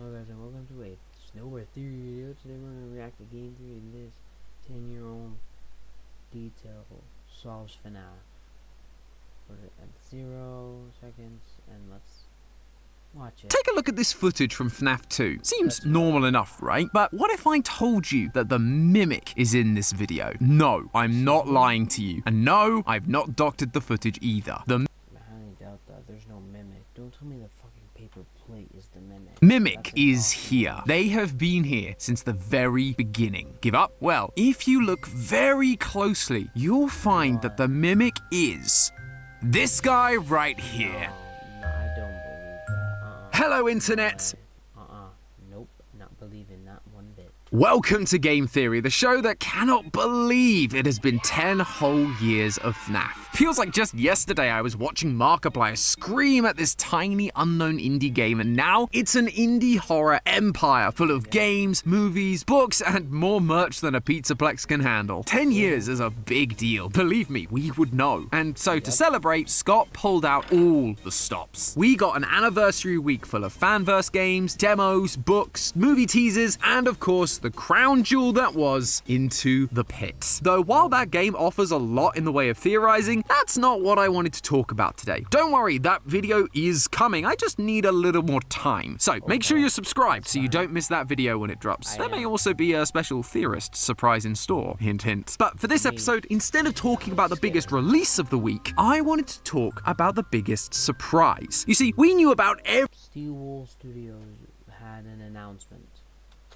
Hello guys and welcome to a Snowboard Theory video. Today we're going to react to game 3 in this 10-year-old detail solves FNAF. Put it at 0 seconds and let's watch it. Take a look at this footage from FNAF 2. Seems normal enough, right? But what if I told you that the Mimic is in this video? No, I'm not lying to you. And no, I've not doctored the footage either. I highly doubt that. There's no Mimic. Don't tell me the fucking paper plate is the Mimic. Mimic is here. They have been here since the very beginning. Give up? Well, if you look very closely, you'll find that the Mimic is this guy right here. No, I don't believe that. Hello, Internet. Nope, not believing that one bit. Welcome to Game Theory, the show that cannot believe it has been 10 whole years of FNAF. Feels like just yesterday I was watching Markiplier scream at this tiny unknown indie game, and now it's an indie horror empire full of games, movies, books, and more merch than a Pizzaplex can handle. 10 years is a big deal. Believe me, we would know. And so to celebrate, Scott pulled out all the stops. We got an anniversary week full of fanverse games, demos, books, movie teasers, and of course the crown jewel that was Into the Pit. Though while that game offers a lot in the way of theorizing, that's not what I wanted to talk about today. Don't worry, that video is coming. I just need a little more time. So make sure you're subscribed so you don't miss that video when it drops. There may also be a special theorist surprise in store. Hint, hint. But for this episode, instead of talking about the biggest release of the week, I wanted to talk about the biggest surprise. You see, we knew about Steel Wool Studios had an announcement.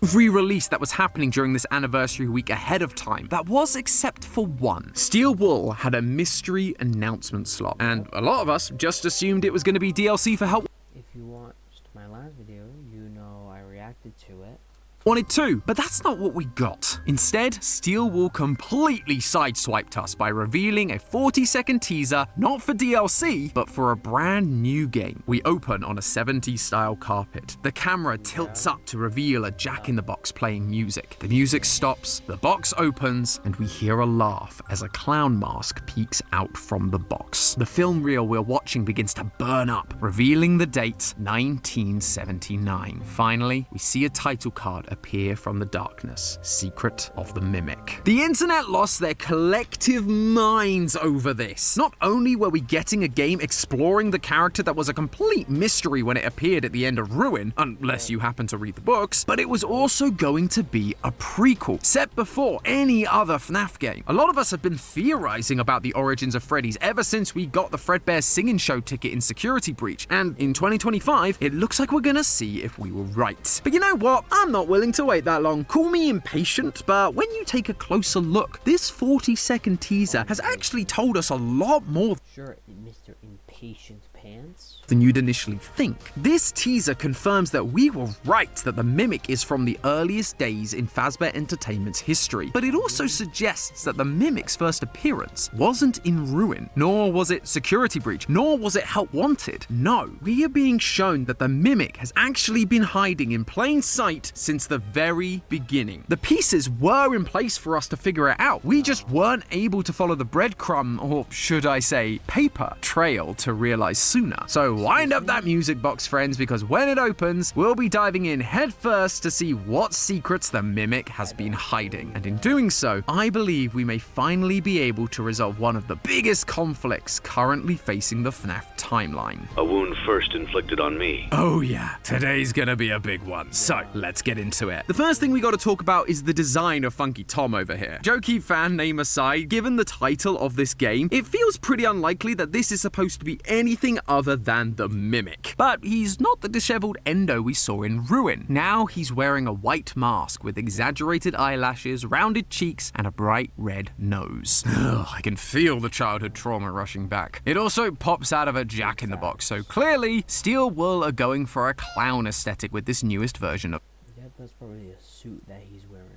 every release that was happening during this anniversary week ahead of time. That was except for one. Steel Wool had a mystery announcement slot, and a lot of us just assumed it was going to be DLC for Help If you watched my last video, you know I reacted to it. Wanted to, but that's not what we got. Instead, Steel Wool completely sideswiped us by revealing a 40-second teaser, not for DLC, but for a brand new game. We open on a 70s style carpet. The camera tilts up to reveal a Jack-in-the-Box playing music. The music stops, the box opens, and we hear a laugh as a clown mask peeks out from the box. The film reel we're watching begins to burn up, revealing the date 1979. Finally, we see a title card appear from the darkness. Secret of the Mimic. The internet lost their collective minds over this. Not only were we getting a game exploring the character that was a complete mystery when it appeared at the end of Ruin, unless you happen to read the books, but it was also going to be a prequel, set before any other FNAF game. A lot of us have been theorizing about the origins of Freddy's ever since we got the Fredbear Singing Show ticket in Security Breach, and in 2025, it looks like we're gonna see if we were right. But you know what? I'm not willing to wait that long. Call me impatient, but when you take a closer look, this 40-second teaser has actually told us a lot more Sure, Mr. Impatient Pants. than you'd initially think. This teaser confirms that we were right that the Mimic is from the earliest days in Fazbear Entertainment's history, but it also suggests that the Mimic's first appearance wasn't in Ruin, nor was it Security Breach, nor was it Help Wanted. No, we are being shown that the Mimic has actually been hiding in plain sight since the very beginning. The pieces were in place for us to figure it out. We just weren't able to follow the breadcrumb, or should I say, paper trail to realize sooner. So wind up that music box, friends, because when it opens, we'll be diving in headfirst to see what secrets the Mimic has been hiding. And in doing so, I believe we may finally be able to resolve one of the biggest conflicts currently facing the FNAF timeline. A wound first inflicted on me. Oh yeah, today's gonna be a big one. So let's get into it. The first thing we gotta talk about is the design of Funky Tom over here. Jokey fan name aside, given the title of this game, it feels pretty unlikely that this is supposed to be anything other than the Mimic. But he's not the disheveled Endo we saw in Ruin. Now he's wearing a white mask with exaggerated eyelashes, rounded cheeks, and a bright red nose. Ugh, I can feel the childhood trauma rushing back. It also pops out of a Jack-in-the-Box, so clearly Steel Wool are going for a clown aesthetic with this newest version of Yeah, that's probably a suit that he's wearing.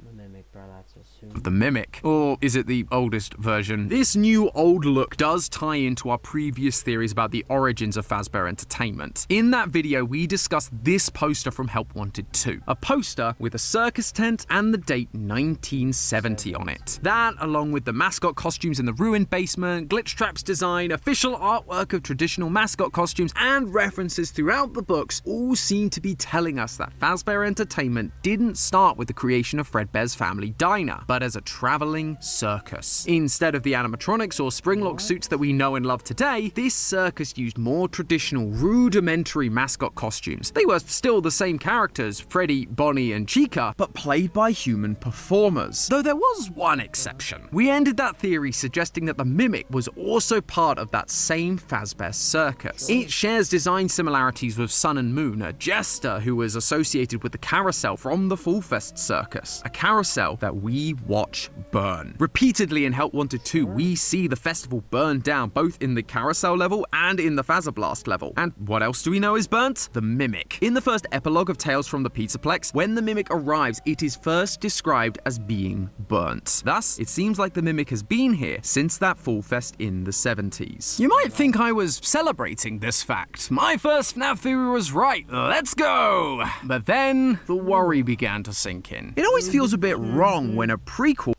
Let Mimic, bro, that's assumed. The Mimic. Or is it the oldest version? This new old look does tie into our previous theories about the origins of Fazbear Entertainment. In that video, we discussed this poster from Help Wanted 2. A poster with a circus tent and the date 1970 on it. That, along with the mascot costumes in the ruined basement, Glitch Trap's design, official artwork of traditional mascot costumes, and references throughout the books all seem to be telling us that Fazbear Entertainment didn't start with the creation of Fredbear's Family Diner, but as a traveling circus. Instead of the animatronics or springlock suits that we know and love today, this circus used more traditional, rudimentary mascot costumes. They were still the same characters, Freddy, Bonnie, and Chica, but played by human performers. Though there was one exception. We ended that theory suggesting that the Mimic was also part of that same Fazbear circus. It shares design similarities with Sun and Moon, a jester who was associated with the carousel from the Fall Fest circus, a carousel that we watch burn. Repeatedly in Help Wanted 2, we see the festival burn down, both in the carousel level and in the Fazablast level. And what else do we know is burnt? The Mimic. In the first epilogue of Tales from the Pizzaplex, when the Mimic arrives, it is first described as being burnt. Thus, it seems like the Mimic has been here since that Fall Fest in the 70s. You might think I was celebrating this fact. My first FNAF theory was right. Let's go! But then, the worry began to sink in. It always feels a bit wrong when a prequel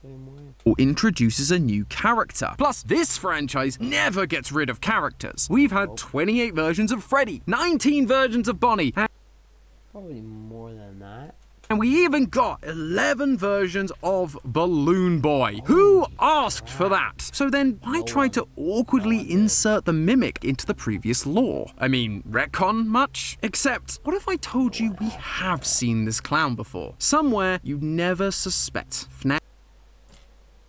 Same way. introduces a new character. Plus, this franchise never gets rid of characters. We've had 28 versions of Freddy, 19 versions of Bonnie, Probably more than that. and we even got 11 versions of Balloon Boy. Who asked for that? So then, why try to awkwardly insert the Mimic into the previous lore? I mean, retcon much? Except, what if I told you we have seen this clown before? Somewhere you'd never suspect. FNAF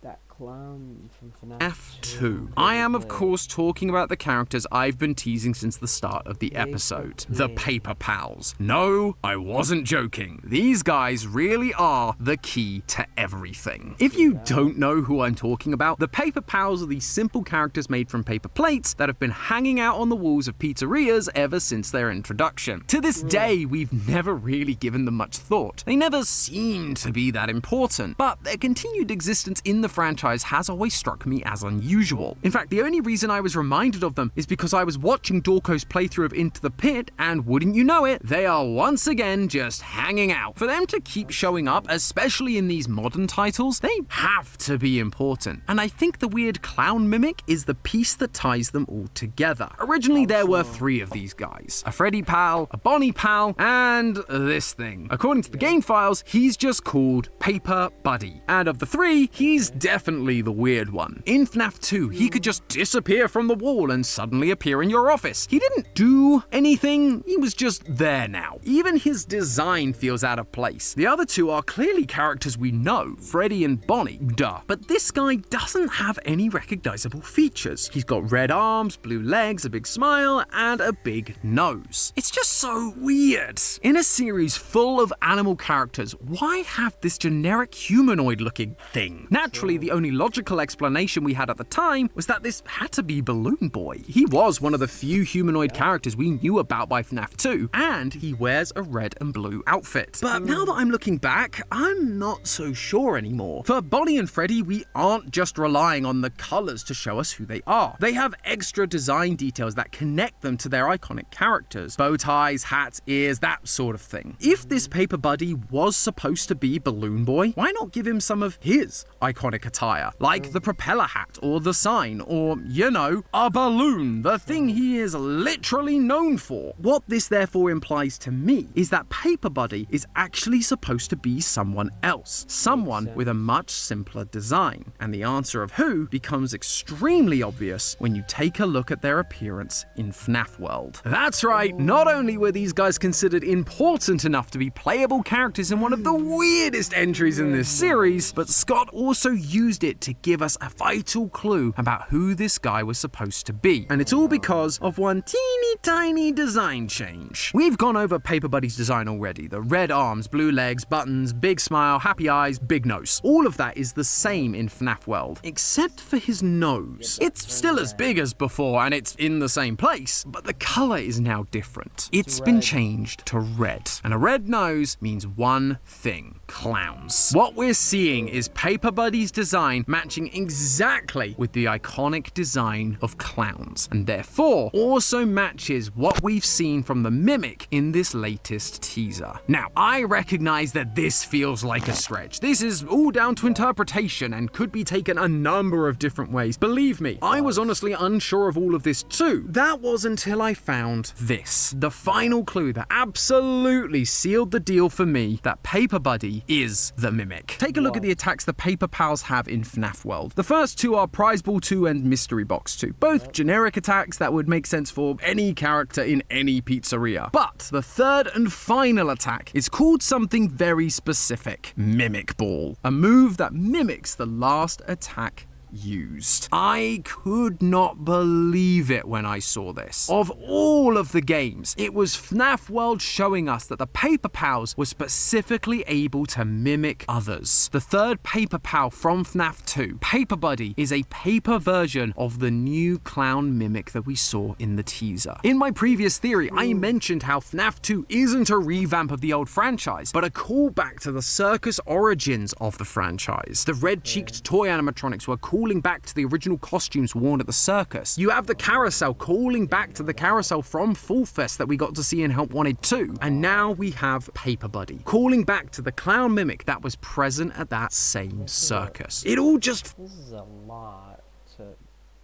That clown from FNAF 2. I am, of course, talking about the characters I've been teasing since the start of the episode. The Paper Pals. No, I wasn't joking. These guys really are the key to everything. If you don't know who I'm talking about, the Paper Pals are these simple characters made from paper plates that have been hanging out on the walls of pizzerias ever since their introduction. To this day, we've never really given them much thought. They never seem to be that important, but their continued existence in the franchise has always struck me as unusual. In fact, the only reason I was reminded of them is because I was watching Dorko's playthrough of Into the Pit, and wouldn't you know it, they are once again just hanging out. For them to keep showing up, especially in these modern titles, they have to be important. And I think the weird clown mimic is the piece that ties them all together. Originally, there were 3 of these guys. A Freddy pal, a Bonnie pal, and this thing. According to the game files, he's just called Paper Buddy. And of the 3, he's definitely the weird one. In FNAF 2, he could just disappear from the wall and suddenly appear in your office. He didn't do anything, he was just there now. Even his design feels out of place. The other 2 are clearly characters we know, Freddy and Bonnie, duh. But this guy doesn't have any recognizable features. He's got red arms, blue legs, a big smile, and a big nose. It's just so weird. In a series full of animal characters, why have this generic humanoid-looking thing? Naturally, the only logical explanation we had at the time was that this had to be Balloon Boy. He was one of the few humanoid characters we knew about by FNAF 2, and he wears a red and blue outfit. But now that I'm looking back, I'm not so sure anymore. For Bonnie and Freddy, we aren't just relying on the colors to show us who they are. They have extra design details that connect them to their iconic characters. Bow ties, hats, ears, that sort of thing. If this Paper Buddy was supposed to be Balloon Boy, why not give him some of his iconic attire? Like the propeller hat, or the sign, or, you know, a balloon, the thing he is literally known for. What this therefore implies to me is that Paper Buddy is actually supposed to be someone else, someone with a much simpler design. And the answer of who becomes extremely obvious when you take a look at their appearance in FNAF World. That's right, not only were these guys considered important enough to be playable characters in one of the weirdest entries in this series, but Scott also used it to give us a vital clue about who this guy was supposed to be. And it's all because of one teeny tiny design change. We've gone over Paper Buddy's design already. The red arms, blue legs, buttons, big smile, happy eyes, big nose. All of that is the same in FNAF World, except for his nose. It's still as big as before and it's in the same place, but the color is now different. It's been changed to red. And a red nose means one thing: clowns. What we're seeing is Paper Buddy's design matching exactly with the iconic design of clowns, and therefore also matches what we've seen from the Mimic in this latest teaser. Now, I recognize that this feels like a stretch. This is all down to interpretation and could be taken a number of different ways. Believe me, I was honestly unsure of all of this too. That was until I found this, the final clue that absolutely sealed the deal for me that Paper Buddy is the Mimic. Take a look at the attacks the Paper Pals have in FNAF World. The first two are Prize Ball 2 and Mystery Box 2, both generic attacks that would make sense for any character in any pizzeria. But the third and final attack is called something very specific: Mimic Ball, a move that mimics the last attack used. I could not believe it when I saw this. Of all of the games, it was FNAF World showing us that the Paper Pals were specifically able to mimic others. The third Paper Pal from FNAF 2, Paper Buddy, is a paper version of the new clown mimic that we saw in the teaser. In my previous theory, I mentioned how FNAF 2 isn't a revamp of the old franchise, but a callback to the circus origins of the franchise. The red-cheeked toy animatronics were calling back to the original costumes worn at the circus. You have the carousel calling back to the carousel from Fall Fest that we got to see in Help Wanted 2. And now we have Paper Buddy calling back to the clown mimic that was present at that same circus. It all just This is a lot to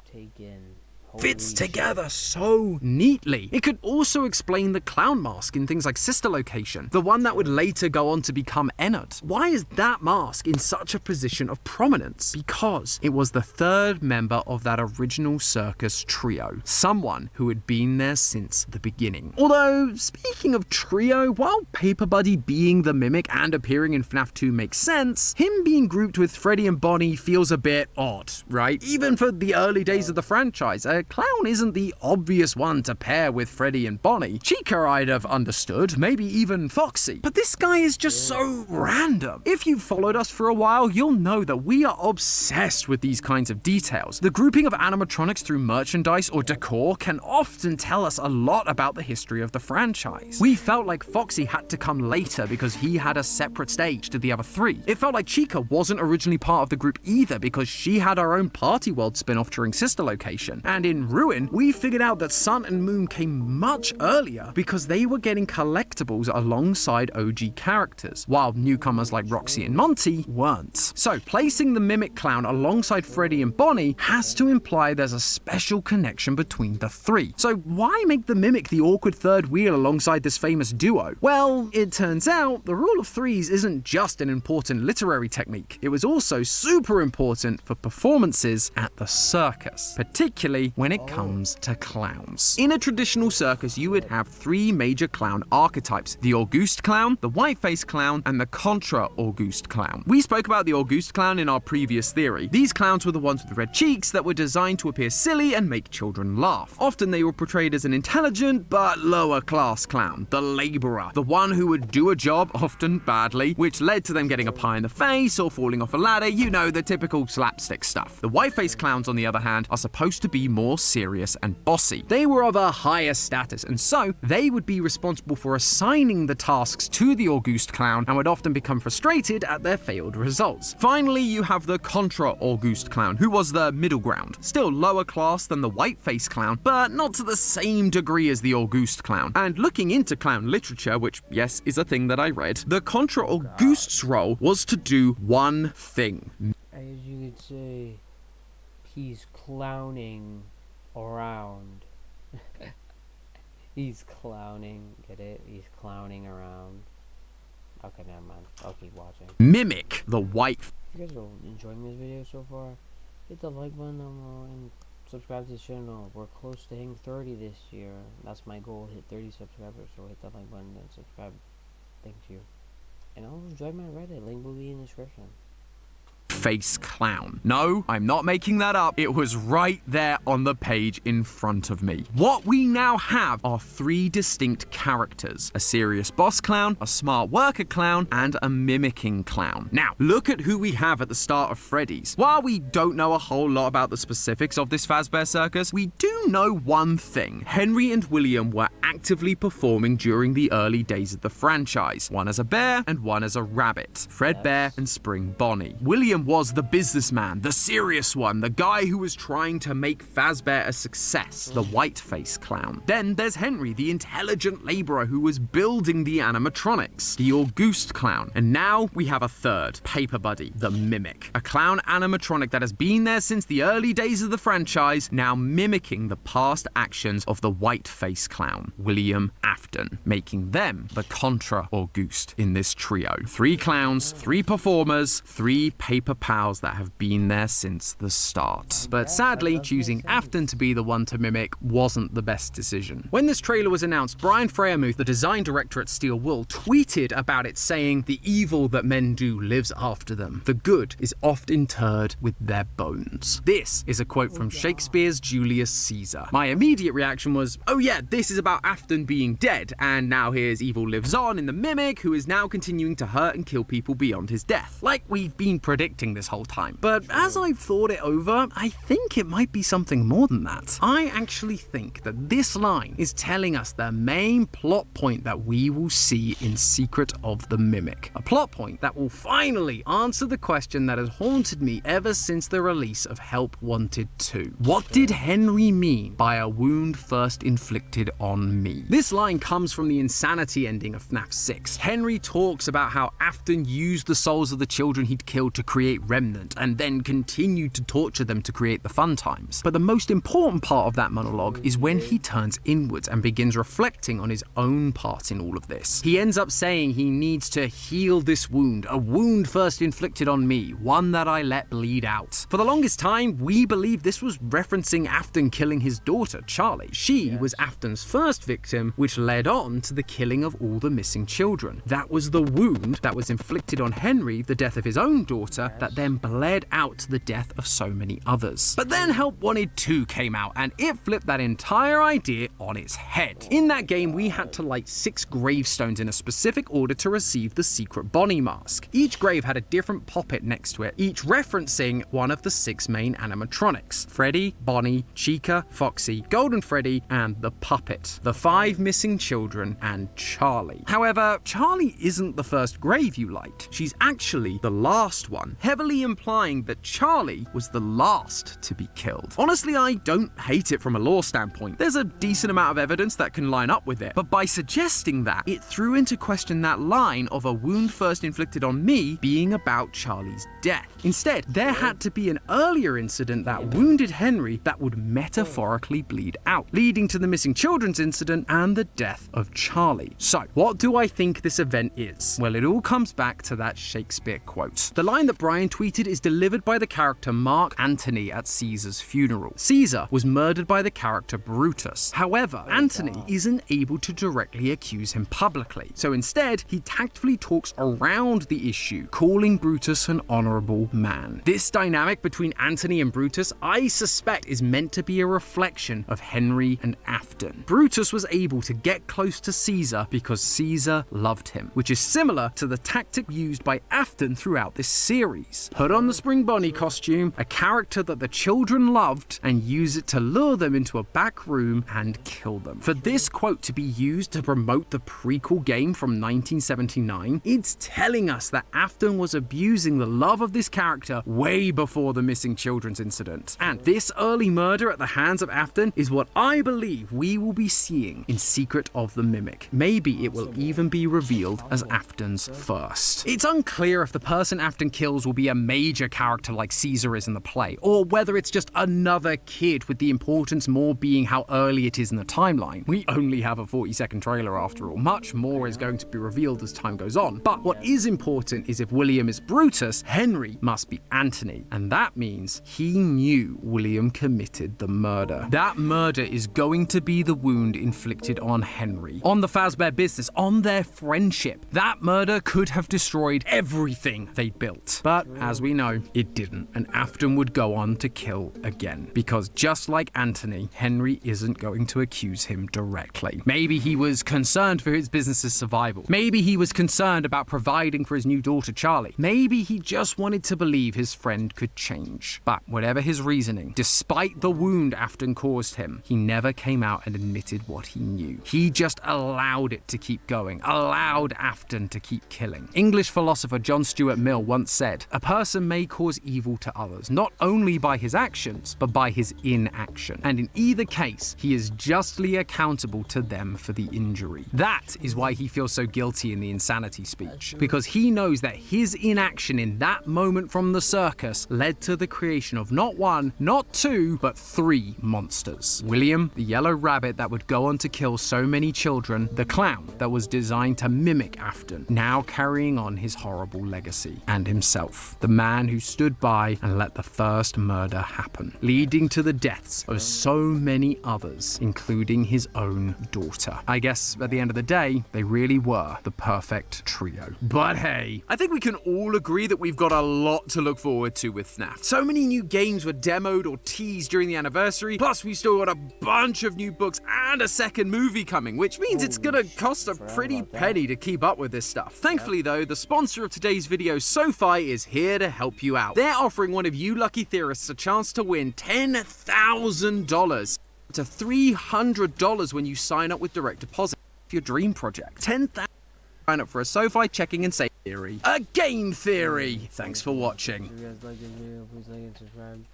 take in. fits together so neatly. It could also explain the clown mask in things like Sister Location, the one that would later go on to become Ennard. Why is that mask in such a position of prominence? Because it was the third member of that original circus trio, someone who had been there since the beginning. Although, speaking of trio, while Paper Buddy being the Mimic and appearing in FNAF 2 makes sense, him being grouped with Freddy and Bonnie feels a bit odd, right? Even for the early days of the franchise, a clown isn't the obvious one to pair with Freddy and Bonnie. Chica I'd have understood, maybe even Foxy. But this guy is just so random. If you've followed us for a while, you'll know that we are obsessed with these kinds of details. The grouping of animatronics through merchandise or decor can often tell us a lot about the history of the franchise. We felt like Foxy had to come later because he had a separate stage to the other three. It felt like Chica wasn't originally part of the group either because she had her own Party World spin-off during Sister Location. And in Ruin, we figured out that Sun and Moon came much earlier because they were getting collectibles alongside OG characters, while newcomers like Roxy and Monty weren't. So placing the Mimic Clown alongside Freddy and Bonnie has to imply there's a special connection between the three. So why make the Mimic the awkward third wheel alongside this famous duo? Well, it turns out the rule of threes isn't just an important literary technique. It was also super important for performances at the circus, particularly when it comes to clowns. In a traditional circus, you would have three major clown archetypes: the Auguste Clown, the White-Faced Clown, and the Contra-Auguste Clown. We spoke about the Auguste Clown in our previous theory. These clowns were the ones with red cheeks that were designed to appear silly and make children laugh. Often they were portrayed as an intelligent but lower class clown, the laborer, the one who would do a job, often badly, which led to them getting a pie in the face or falling off a ladder, you know, the typical slapstick stuff. The White-Faced Clowns, on the other hand, are supposed to be more serious and bossy. They were of a higher status, and so they would be responsible for assigning the tasks to the Auguste Clown and would often become frustrated at their failed results. Finally, you have the Contra-Auguste Clown, who was the middle ground. Still lower class than the White-Faced Clown, but not to the same degree as the Auguste Clown. And looking into clown literature, which, yes, is a thing that I read, the Contra-Auguste's role was to do one thing. As you could say, he's clowning around. He's clowning, get it? He's clowning around. Okay, never mind. I'll keep watching. Mimic the white. If you guys are enjoying this video so far, hit the like button and subscribe to the channel. We're close to hitting 30 this year. That's my goal, hit 30 subscribers. So hit that like button and subscribe. Thank you. And also join my Reddit. Link will be in the description. face clown. No, I'm not making that up. It was right there on the page in front of me. What we now have are 3 distinct characters: a serious boss clown, a smart worker clown, and a mimicking clown. Now, look at who we have at the start of Freddy's. While we don't know a whole lot about the specifics of this Fazbear Circus, we do know one thing. Henry and William were actively performing during the early days of the franchise, one as a bear and one as a rabbit, Fredbear and Spring Bonnie. William was the businessman, the serious one, the guy who was trying to make Fazbear a success, the white-face clown. Then there's Henry, the intelligent laborer who was building the animatronics, the August clown. And now we have a third, Paper Buddy, the mimic, a clown animatronic that has been there since the early days of the franchise, now mimicking the past actions of the white-face clown, William Afton, making them the Contra August in this trio. 3 clowns, 3 performers, 3 paper pals that have been there since the start. But sadly, choosing Afton to be the one to mimic wasn't the best decision. When this trailer was announced, Brian Freyamuth, the design director at Steel Wool, tweeted about it saying, "The evil that men do lives after them. The good is oft interred with their bones." This is a quote from Shakespeare's Julius Caesar. My immediate reaction was, oh yeah, this is about Afton being dead, and now here's evil lives on in the mimic, who is now continuing to hurt and kill people beyond his death, like we've been predicting this whole time. But as I've thought it over, I think it might be something more than that. I actually think that this line is telling us the main plot point that we will see in Secret of the Mimic. A plot point that will finally answer the question that has haunted me ever since the release of Help Wanted 2. What did Henry mean by a wound first inflicted on me? This line comes from the insanity ending of FNAF 6. Henry talks about how Afton used the souls of the children he'd killed to create Remnant, and then continued to torture them to create the fun times. But the most important part of that monologue is when he turns inwards and begins reflecting on his own part in all of this. He ends up saying he needs to heal this wound, a wound first inflicted on me, one that I let bleed out. For the longest time, we believed this was referencing Afton killing his daughter, Charlie. She was Afton's first victim, which led on to the killing of all the missing children. That was the wound that was inflicted on Henry, the death of his own daughter, that then bled out to the death of so many others. But then Help Wanted 2 came out, and it flipped that entire idea on its head. In that game, we had to light 6 gravestones in a specific order to receive the secret Bonnie mask. Each grave had a different puppet next to it, each referencing one of the 6 main animatronics: Freddy, Bonnie, Chica, Foxy, Golden Freddy, and the puppet, the 5 missing children, and Charlie. However, Charlie isn't the first grave you light. She's actually the last one, heavily implying that Charlie was the last to be killed. Honestly, I don't hate it from a lore standpoint. There's a decent amount of evidence that can line up with it, but by suggesting that, it threw into question that line of a wound first inflicted on me being about Charlie's death. Instead, there had to be an earlier incident that wounded Henry that would metaphorically bleed out, leading to the missing children's incident and the death of Charlie. So, what do I think this event is? Well, it all comes back to that Shakespeare quote. The line that Brian tweeted is delivered by the character Mark Antony at Caesar's funeral. Caesar was murdered by the character Brutus. However, Antony isn't able to directly accuse him publicly, so instead, he tactfully talks around the issue, calling Brutus an honorable man. This dynamic between Antony and Brutus, I suspect, is meant to be a reflection of Henry and Afton. Brutus was able to get close to Caesar because Caesar loved him, which is similar to the tactic used by Afton throughout this series. Put on the Spring Bonnie costume, a character that the children loved, and use it to lure them into a back room and kill them. For this quote to be used to promote the prequel game from 1979, it's telling us that Afton was abusing the love of this character way before the missing children's incident. And this early murder at the hands of Afton is what I believe we will be seeing in Secret of the Mimic. Maybe it will even be revealed as Afton's first. It's unclear if the person Afton kills will be a major character like Caesar is in the play, or whether it's just another kid, with the importance more being how early it is in the timeline. We only have a 40-second trailer after all. Much more is going to be revealed as time goes on. But what is important is if William is Brutus, Henry must be Antony, and that means he knew William committed the murder. That murder is going to be the wound inflicted on Henry, on the Fazbear business, on their friendship. That murder could have destroyed everything they built. But But as we know, it didn't, and Afton would go on to kill again. Because just like Anthony, Henry isn't going to accuse him directly. Maybe he was concerned for his business's survival. Maybe he was concerned about providing for his new daughter Charlie. Maybe he just wanted to believe his friend could change. But whatever his reasoning, despite the wound Afton caused him, he never came out and admitted what he knew. He just allowed it to keep going, allowed Afton to keep killing. English philosopher John Stuart Mill once said, "A person may cause evil to others, not only by his actions, but by his inaction. And in either case, he is justly accountable to them for the injury." That is why he feels so guilty in the insanity speech, because he knows that his inaction in that moment from the circus led to the creation of not one, not two, but 3 monsters. William, the yellow rabbit that would go on to kill so many children, the clown that was designed to mimic Afton, now carrying on his horrible legacy, and himself, the man who stood by and let the first murder happen, leading to the deaths of so many others, including his own daughter. I guess at the end of the day, they really were the perfect trio. But hey, I think we can all agree that we've got a lot to look forward to with FNAF. So many new games were demoed or teased during the anniversary, plus we still got a bunch of new books and a second movie coming, which means it's gonna cost a pretty penny to keep up with this stuff. Thankfully though, the sponsor of today's video, SoFi, is here to help you out. They're offering one of you lucky theorists a chance to win $10,000 to $300 when you sign up with direct deposit for your dream project. $10,000 sign up for a SoFi checking and save theory. A game theory! Thanks for watching. If you guys like this video, please like and subscribe.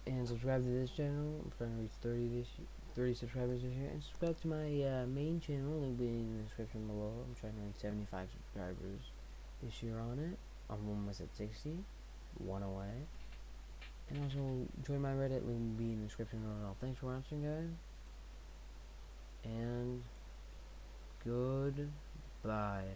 And subscribe to this channel. I'm trying to reach 30 subscribers this year. And subscribe to my main channel. Link will be in the description below. I'm trying to reach 75 subscribers this year on it. I'm almost at 60. One away. And also join my Reddit. Link will be in the description below. Thanks for watching, guys. And goodbye.